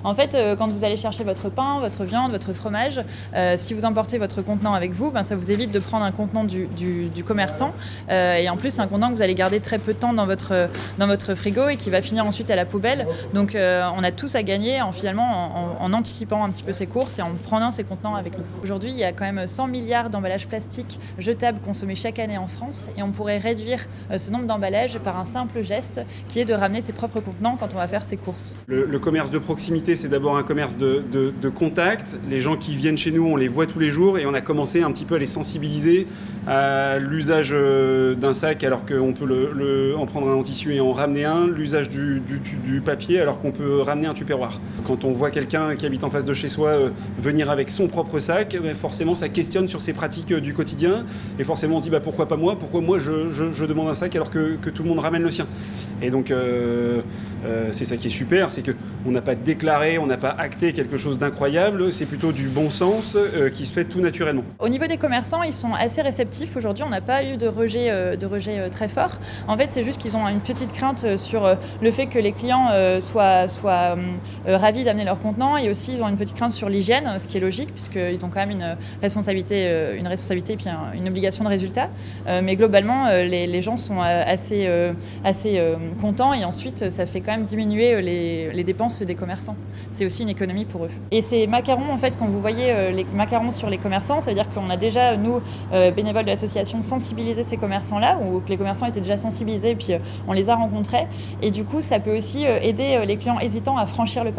En fait, quand vous allez chercher votre pain, votre viande, votre fromage, si vous emportez votre contenant avec vous, ça vous évite de prendre un contenant du commerçant. Et en plus, c'est un contenant que vous allez garder très peu de temps dans votre frigo et qui va finir ensuite à la poubelle. Donc on a tous à gagner en anticipant un petit peu ces courses et en prenant ces contenants avec nous. Aujourd'hui, il y a quand même 100 milliards d'emballages plastiques jetables consommés chaque année en France et on pourrait réduire ce nombre d'emballages par un simple geste qui est de ramener ses propres contenants quand on va faire ses courses. Le commerce de proximité, c'est d'abord un commerce de contact. Les gens qui viennent chez nous, on les voit tous les jours et on a commencé un petit peu à les sensibiliser à l'usage d'un sac alors qu'on peut en prendre un en tissu et en ramener un, l'usage du papier alors qu'on peut ramener un tupperware. Quand on voit quelqu'un qui habite en face de chez soi venir avec son propre sac, forcément ça questionne sur ses pratiques du quotidien et forcément on se dit pourquoi pas moi, pourquoi moi je demande un sac alors que tout le monde ramène le sien. Et donc c'est ça qui est super, c'est qu'on n'a pas déclaré, on n'a pas acté quelque chose d'incroyable, c'est plutôt du bon sens qui se fait tout naturellement. Au niveau des commerçants, ils sont assez réceptifs. Aujourd'hui, on n'a pas eu de rejet très fort. En fait, c'est juste qu'ils ont une petite crainte sur le fait que les clients soient ravis d'amener leurs contenants et aussi ils ont une petite crainte sur l'hygiène, ce qui est logique puisqu'ils ont quand même une responsabilité et puis une obligation de résultat. Mais globalement, les gens sont assez contents et ensuite, ça fait quand même diminuer les dépenses des commerçants. C'est aussi une économie pour eux. Et ces macarons, en fait, quand vous voyez les macarons sur les commerçants, ça veut dire qu'on a déjà, nous, bénévoles de l'association, sensibilisé ces commerçants-là, ou que les commerçants étaient déjà sensibilisés, puis on les a rencontrés. Et du coup, ça peut aussi aider les clients hésitants à franchir le pas.